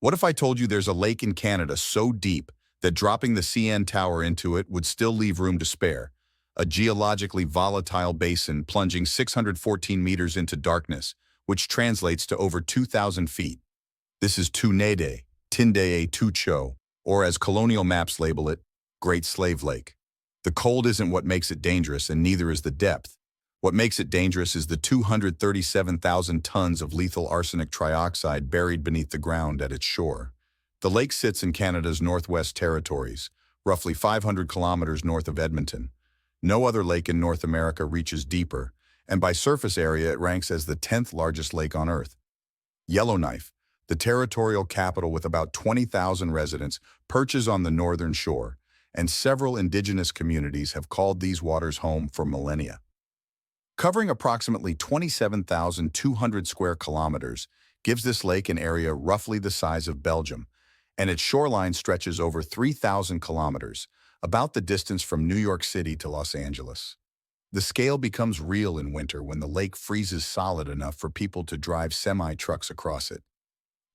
What if I told you there's a lake in Canada so deep that dropping the CN Tower into it would still leave room to spare? A geologically volatile basin plunging 614 meters into darkness, which translates to over 2,000 feet. This is Tinde'e, Tinde'e Tucho, or as colonial maps label it, Great Slave Lake. The cold isn't what makes it dangerous, and neither is the depth. What makes it dangerous is the 237,000 tons of lethal arsenic trioxide buried beneath the ground at its shore. The lake sits in Canada's Northwest Territories, roughly 500 kilometers north of Edmonton. No other lake in North America reaches deeper, and by surface area it ranks as the 10th largest lake on Earth. Yellowknife, the territorial capital with about 20,000 residents, perches on the northern shore, and several indigenous communities have called these waters home for millennia. Covering approximately 27,200 square kilometers gives this lake an area roughly the size of Belgium, and its shoreline stretches over 3,000 kilometers, about the distance from New York City to Los Angeles. The scale becomes real in winter when the lake freezes solid enough for people to drive semi-trucks across it.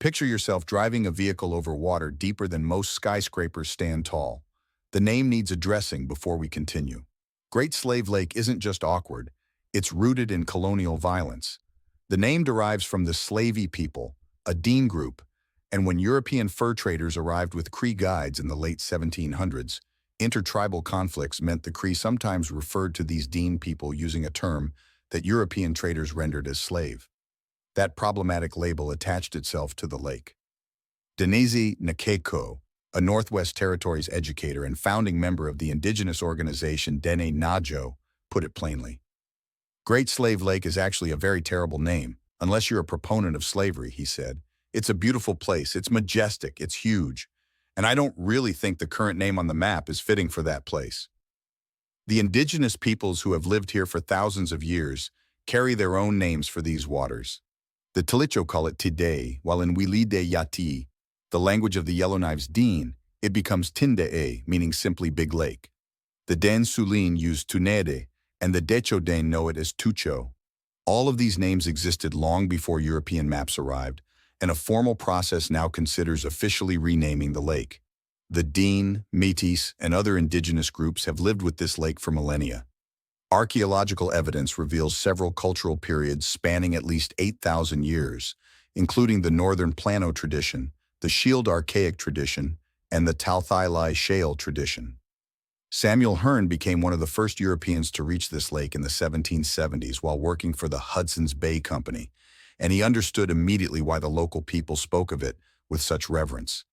Picture yourself driving a vehicle over water deeper than most skyscrapers stand tall. The name needs addressing before we continue. Great Slave Lake isn't just awkward, it's rooted in colonial violence. The name derives from the Slavey people, a Dean group, and when European fur traders arrived with Cree guides in the late 1700s, intertribal conflicts meant the Cree sometimes referred to these Dean people using a term that European traders rendered as slave. That problematic label attached itself to the lake. Denise Nakeko, a Northwest Territories educator and founding member of the indigenous organization Dene Najo, put it plainly. Great Slave Lake is actually a very terrible name, unless you're a proponent of slavery, he said. It's a beautiful place, it's majestic, it's huge, and I don't really think the current name on the map is fitting for that place. The indigenous peoples who have lived here for thousands of years carry their own names for these waters. The Tlicho call it Tindee, while in Wilide Yati, the language of the Yellowknife's Dean, it becomes Tinde'e, meaning simply Big Lake. The Den Sulin use Tinde'e, and the Decho Den know it as Tucho. All of these names existed long before European maps arrived, and a formal process now considers officially renaming the lake. The Dean, Métis, and other indigenous groups have lived with this lake for millennia. Archaeological evidence reveals several cultural periods spanning at least 8,000 years, including the Northern Plano tradition, the Shield Archaic tradition, and the Talthili Shale tradition. Samuel Hearne became one of the first Europeans to reach this lake in the 1770s while working for the Hudson's Bay Company, and he understood immediately why the local people spoke of it with such reverence.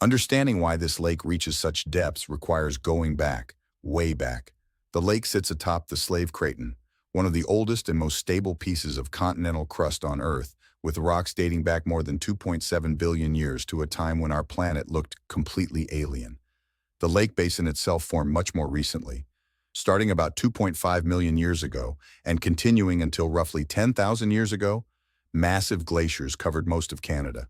Understanding why this lake reaches such depths requires going back, way back. The lake sits atop the Slave Craton, one of the oldest and most stable pieces of continental crust on Earth, with rocks dating back more than 2.7 billion years to a time when our planet looked completely alien. The lake basin itself formed much more recently, starting about 2.5 million years ago and continuing until roughly 10,000 years ago. Massive glaciers covered most of Canada.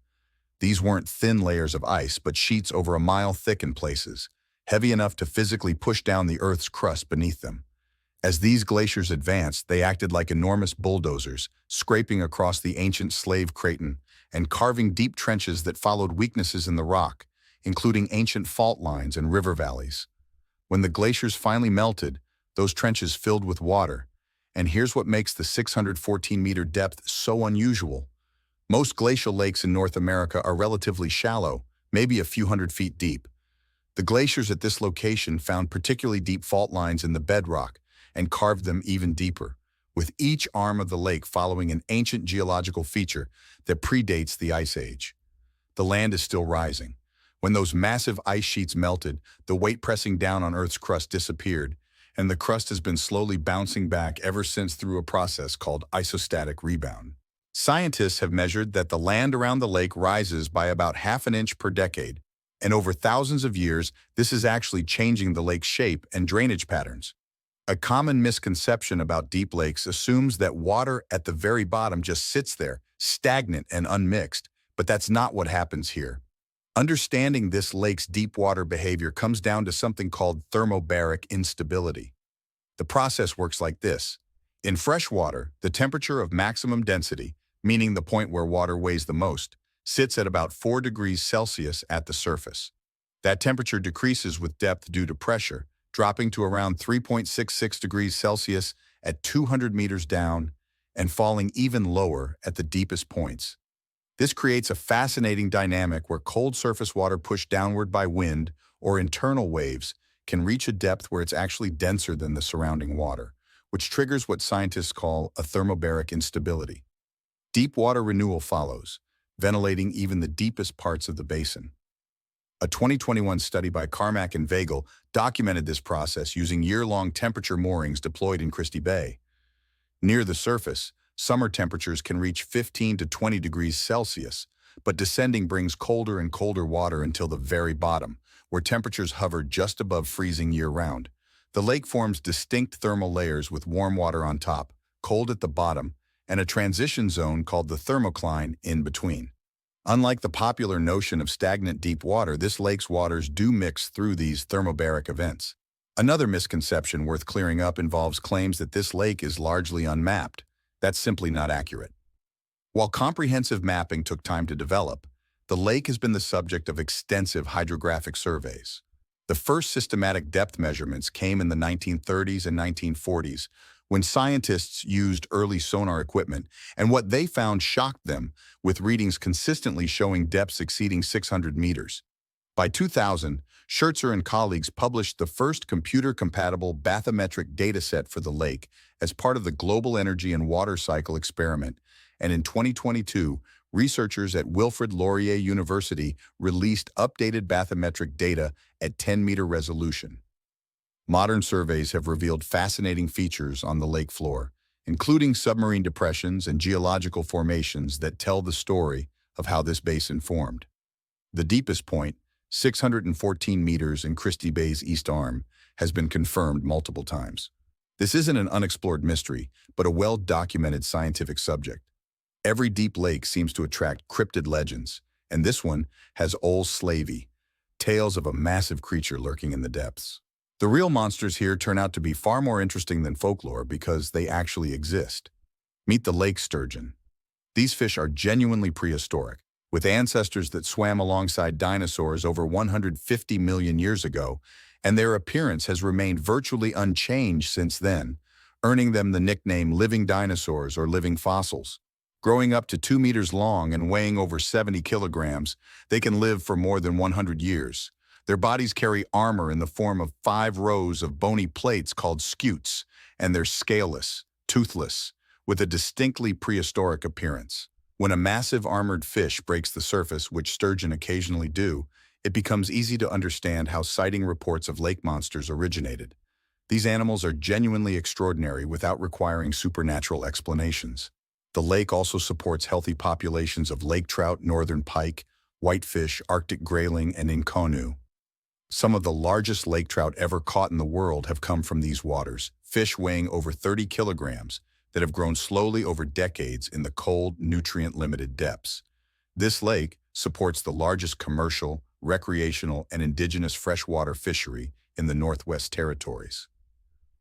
These weren't thin layers of ice, but sheets over a mile thick in places, heavy enough to physically push down the Earth's crust beneath them. As these glaciers advanced, they acted like enormous bulldozers, scraping across the ancient Slave Craton and carving deep trenches that followed weaknesses in the rock, including ancient fault lines and river valleys. When the glaciers finally melted, those trenches filled with water. And here's what makes the 614-meter depth so unusual. Most glacial lakes in North America are relatively shallow, maybe a few hundred feet deep. The glaciers at this location found particularly deep fault lines in the bedrock and carved them even deeper, with each arm of the lake following an ancient geological feature that predates the Ice Age. The land is still rising. When those massive ice sheets melted, the weight pressing down on Earth's crust disappeared, and the crust has been slowly bouncing back ever since through a process called isostatic rebound. Scientists have measured that the land around the lake rises by about half an inch per decade, and over thousands of years, this is actually changing the lake's shape and drainage patterns. A common misconception about deep lakes assumes that water at the very bottom just sits there, stagnant and unmixed, but that's not what happens here. Understanding this lake's deep water behavior comes down to something called thermobaric instability. The process works like this. In fresh water, the temperature of maximum density, meaning the point where water weighs the most, sits at about 4 degrees Celsius at the surface. That temperature decreases with depth due to pressure, dropping to around 3.66 degrees Celsius at 200 meters down and falling even lower at the deepest points. This creates a fascinating dynamic where cold surface water pushed downward by wind or internal waves can reach a depth where it's actually denser than the surrounding water, which triggers what scientists call a thermobaric instability. Deep water renewal follows, ventilating even the deepest parts of the basin. A 2021 study by Carmack and Vagel documented this process using year-long temperature moorings deployed in Christie Bay. Near the surface, summer temperatures can reach 15 to 20 degrees Celsius, but descending brings colder and colder water until the very bottom, where temperatures hover just above freezing year-round. The lake forms distinct thermal layers with warm water on top, cold at the bottom, and a transition zone called the thermocline in between. Unlike the popular notion of stagnant deep water, this lake's waters do mix through these thermobaric events. Another misconception worth clearing up involves claims that this lake is largely unmapped. That's simply not accurate. While comprehensive mapping took time to develop, the lake has been the subject of extensive hydrographic surveys. The first systematic depth measurements came in the 1930s and 1940s, when scientists used early sonar equipment, and what they found shocked them, with readings consistently showing depths exceeding 600 meters. By 2000, Schertzer and colleagues published the first computer-compatible bathymetric dataset for the lake as part of the Global Energy and Water Cycle experiment, and in 2022, researchers at Wilfrid Laurier University released updated bathymetric data at 10-meter resolution. Modern surveys have revealed fascinating features on the lake floor, including submarine depressions and geological formations that tell the story of how this basin formed. The deepest point, 614 meters in Christie Bay's east arm, has been confirmed multiple times. This isn't an unexplored mystery, but a well-documented scientific subject. Every deep lake seems to attract cryptid legends, and this one has Ol Slavey, tales of a massive creature lurking in the depths. The real monsters here turn out to be far more interesting than folklore because they actually exist. Meet the lake sturgeon. These fish are genuinely prehistoric, with ancestors that swam alongside dinosaurs over 150 million years ago, and their appearance has remained virtually unchanged since then, earning them the nickname living dinosaurs or living fossils. Growing up to 2 meters long and weighing over 70 kilograms, they can live for more than 100 years. Their bodies carry armor in the form of 5 rows of bony plates called scutes, and they're scaleless, toothless, with a distinctly prehistoric appearance. When a massive armored fish breaks the surface, which sturgeon occasionally do, it becomes easy to understand how sighting reports of lake monsters originated. These animals are genuinely extraordinary without requiring supernatural explanations. The lake also supports healthy populations of lake trout, northern pike, whitefish, Arctic grayling, and inconnu. Some of the largest lake trout ever caught in the world have come from these waters, fish weighing over 30 kilograms that have grown slowly over decades in the cold, nutrient-limited depths. This lake supports the largest commercial, recreational, and indigenous freshwater fishery in the Northwest Territories.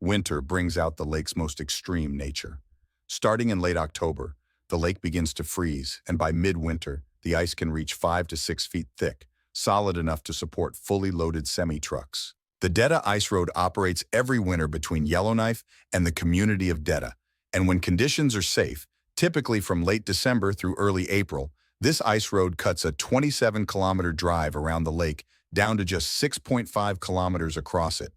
Winter brings out the lake's most extreme nature. Starting in late October, the lake begins to freeze, and by midwinter, the ice can reach 5 to 6 feet thick, solid enough to support fully loaded semi-trucks. The Tinde'e Ice Road operates every winter between Yellowknife and the community of Tinde'e, and when conditions are safe, typically from late December through early April, this ice road cuts a 27-kilometer drive around the lake down to just 6.5 kilometers across it.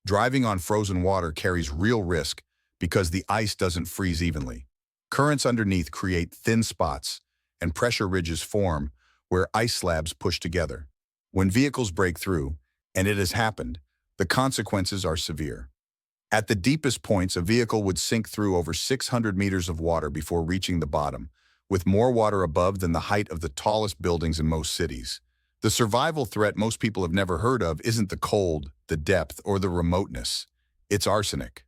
Driving on frozen water carries real risk because the ice doesn't freeze evenly. Currents underneath create thin spots, and pressure ridges form where ice slabs push together. When vehicles break through, and it has happened, the consequences are severe. At the deepest points, a vehicle would sink through over 600 meters of water before reaching the bottom, with more water above than the height of the tallest buildings in most cities. The survival threat most people have never heard of isn't the cold, the depth, or the remoteness. It's arsenic.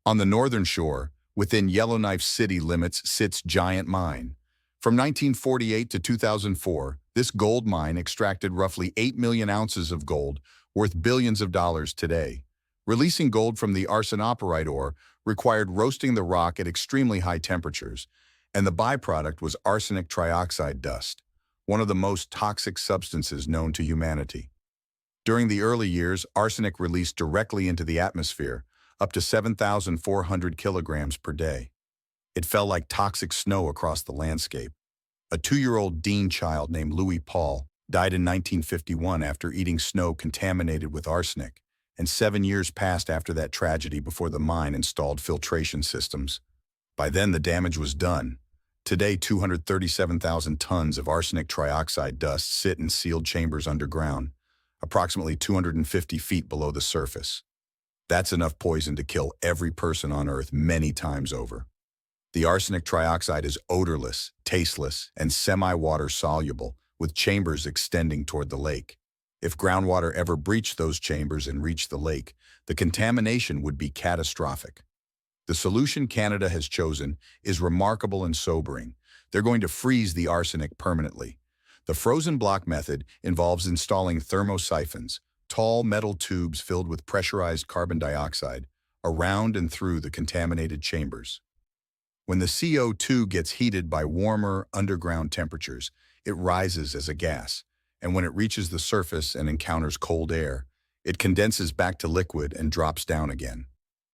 On the northern shore, within Yellowknife city limits, sits Giant Mine. From 1948 to 2004, this gold mine extracted roughly 8 million ounces of gold, worth billions of dollars today. Releasing gold from the arsenoporite ore required roasting the rock at extremely high temperatures, and the byproduct was arsenic trioxide dust. one of the most toxic substances known to humanity. During the early years, arsenic released directly into the atmosphere, up to 7,400 kilograms per day. It fell like toxic snow across the landscape. A 2-year-old Dean child named Louis Paul died in 1951 after eating snow contaminated with arsenic, and 7 years passed after that tragedy before the mine installed filtration systems. By then, the damage was done. Today, 237,000 tons of arsenic trioxide dust sit in sealed chambers underground, approximately 250 feet below the surface. That's enough poison to kill every person on Earth many times over. The arsenic trioxide is odorless, tasteless, and semi-water soluble, with chambers extending toward the lake. If groundwater ever breached those chambers and reached the lake, the contamination would be catastrophic. The solution Canada has chosen is remarkable and sobering. They're going to freeze the arsenic permanently. The frozen block method involves installing thermosiphons, tall metal tubes filled with pressurized carbon dioxide, around and through the contaminated chambers. When the CO2 gets heated by warmer, underground temperatures, it rises as a gas, and when it reaches the surface and encounters cold air, it condenses back to liquid and drops down again.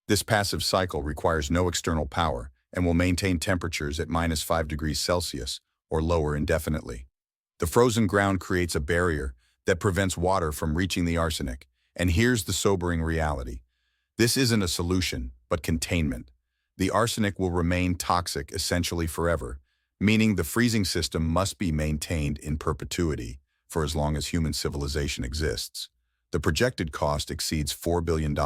This passive cycle requires no external power and will maintain temperatures at -5 degrees Celsius or lower indefinitely. The frozen ground creates a barrier that prevents water from reaching the arsenic, and here's the sobering reality. This isn't a solution, but containment. The arsenic will remain toxic essentially forever, meaning the freezing system must be maintained in perpetuity for as long as human civilization exists. The projected cost exceeds $4 billion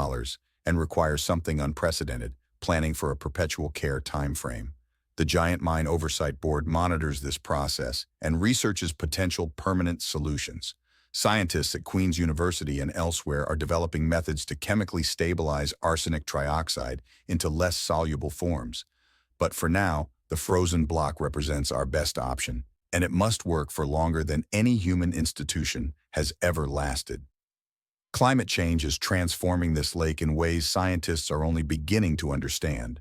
and requires something unprecedented, planning for a perpetual care timeframe. The Giant Mine Oversight Board monitors this process and researches potential permanent solutions. Scientists at Queen's University and elsewhere are developing methods to chemically stabilize arsenic trioxide into less soluble forms. But for now, the frozen block represents our best option, and it must work for longer than any human institution has ever lasted. Climate change is transforming this lake in ways scientists are only beginning to understand.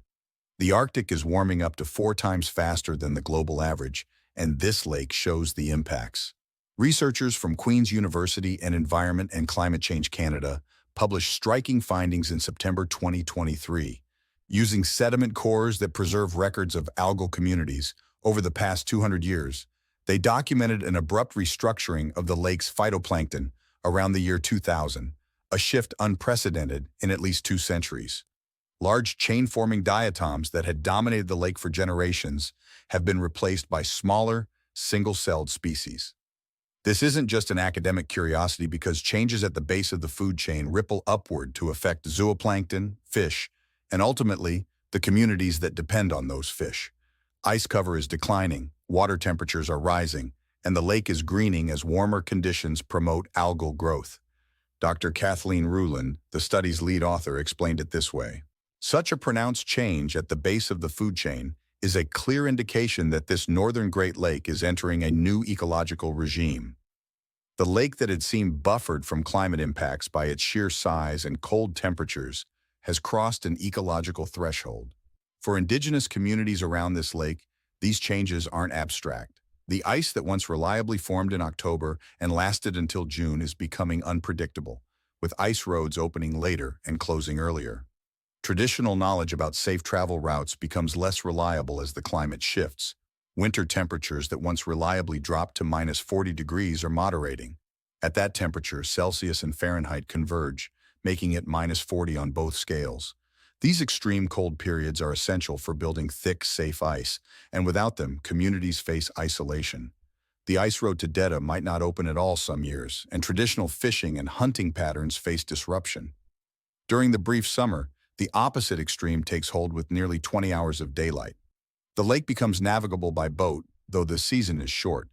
The Arctic is warming up to 4 times faster than the global average, and this lake shows the impacts. Researchers from Queen's University and Environment and Climate Change Canada published striking findings in September 2023. Using sediment cores that preserve records of algal communities over the past 200 years, they documented an abrupt restructuring of the lake's phytoplankton around the year 2000, a shift unprecedented in at least 2 centuries. Large chain-forming diatoms that had dominated the lake for generations have been replaced by smaller, single-celled species. This isn't just an academic curiosity because changes at the base of the food chain ripple upward to affect zooplankton, fish, and ultimately, the communities that depend on those fish. Ice cover is declining, water temperatures are rising, and the lake is greening as warmer conditions promote algal growth. Dr. Kathleen Ruland, the study's lead author, explained it this way. Such a pronounced change at the base of the food chain is a clear indication that this northern Great Lake is entering a new ecological regime. The lake that had seemed buffered from climate impacts by its sheer size and cold temperatures has crossed an ecological threshold. For indigenous communities around this lake, these changes aren't abstract. The ice that once reliably formed in October and lasted until June is becoming unpredictable, with ice roads opening later and closing earlier. Traditional knowledge about safe travel routes becomes less reliable as the climate shifts. Winter temperatures that once reliably dropped to -40 degrees are moderating. At that temperature, Celsius and Fahrenheit converge, making it -40 on both scales. These extreme cold periods are essential for building thick, safe ice, and without them, communities face isolation. The ice road to Tinde'e might not open at all some years, and traditional fishing and hunting patterns face disruption. During the brief summer, the opposite extreme takes hold with nearly 20 hours of daylight. The lake becomes navigable by boat, though the season is short.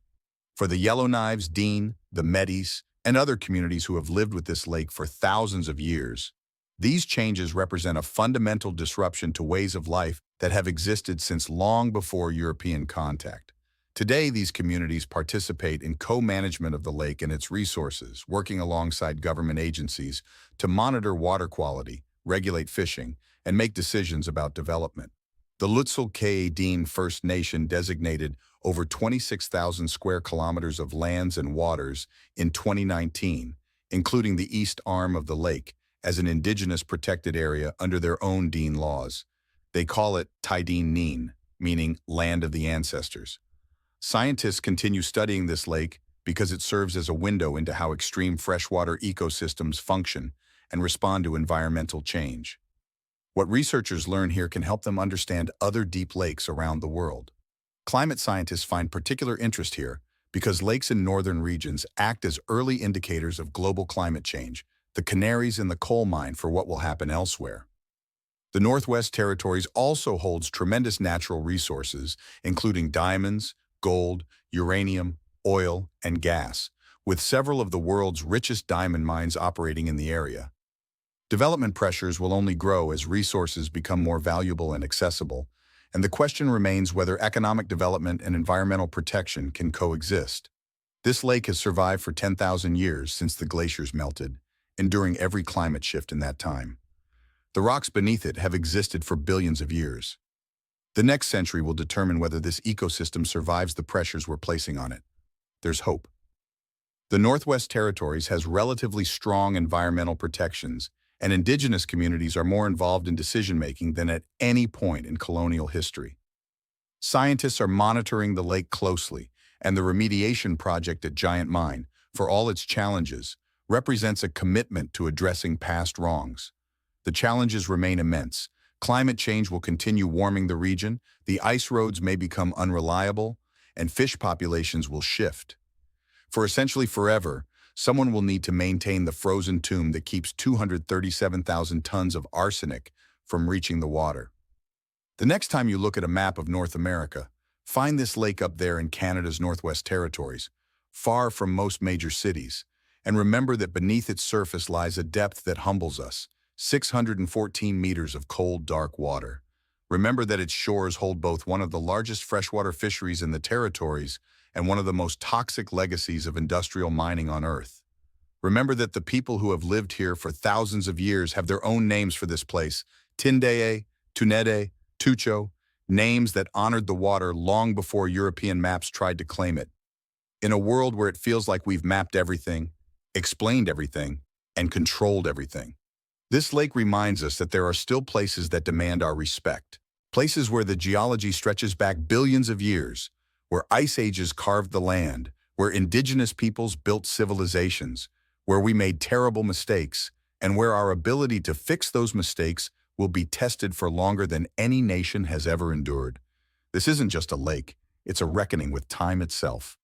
For the Yellowknives, Dean, the Métis, and other communities who have lived with this lake for thousands of years, these changes represent a fundamental disruption to ways of life that have existed since long before European contact. Today, these communities participate in co-management of the lake and its resources, working alongside government agencies to monitor water quality, regulate fishing, and make decisions about development. The Lutzel First Nation designated over 26,000 square kilometers of lands and waters in 2019, including the east arm of the lake, as an indigenous protected area under their own Dean laws. They call it Tindee Neen, meaning land of the ancestors. Scientists continue studying this lake because it serves as a window into how extreme freshwater ecosystems function and respond to environmental change. What researchers learn here can help them understand other deep lakes around the world. Climate scientists find particular interest here because lakes in northern regions act as early indicators of global climate change, the canaries in the coal mine for what will happen elsewhere. The Northwest Territories also holds tremendous natural resources, including diamonds, gold, uranium, oil, and gas, with several of the world's richest diamond mines operating in the area. Development pressures will only grow as resources become more valuable and accessible, and the question remains whether economic development and environmental protection can coexist. This lake has survived for 10,000 years since the glaciers melted, enduring every climate shift in that time. The rocks beneath it have existed for billions of years. The next century will determine whether this ecosystem survives the pressures we're placing on it. There's hope. The Northwest Territories has relatively strong environmental protections, and indigenous communities are more involved in decision-making than at any point in colonial history. Scientists are monitoring the lake closely, and the remediation project at Giant Mine, for all its challenges, represents a commitment to addressing past wrongs. The challenges remain immense. Climate change will continue warming the region, the ice roads may become unreliable, and fish populations will shift. For essentially forever, someone will need to maintain the frozen tomb that keeps 237,000 tons of arsenic from reaching the water. The next time you look at a map of North America, find this lake up there in Canada's Northwest Territories, far from most major cities, and remember that beneath its surface lies a depth that humbles us, 614 meters of cold, dark water. Remember that its shores hold both one of the largest freshwater fisheries in the territories and one of the most toxic legacies of industrial mining on Earth. Remember that the people who have lived here for thousands of years have their own names for this place: Tinde'e, Tunede, Tucho, names that honored the water long before European maps tried to claim it. In a world where it feels like we've mapped everything, explained everything, and controlled everything, this lake reminds us that there are still places that demand our respect. Places where the geology stretches back billions of years, where ice ages carved the land, where indigenous peoples built civilizations, where we made terrible mistakes, and where our ability to fix those mistakes will be tested for longer than any nation has ever endured. This isn't just a lake, it's a reckoning with time itself.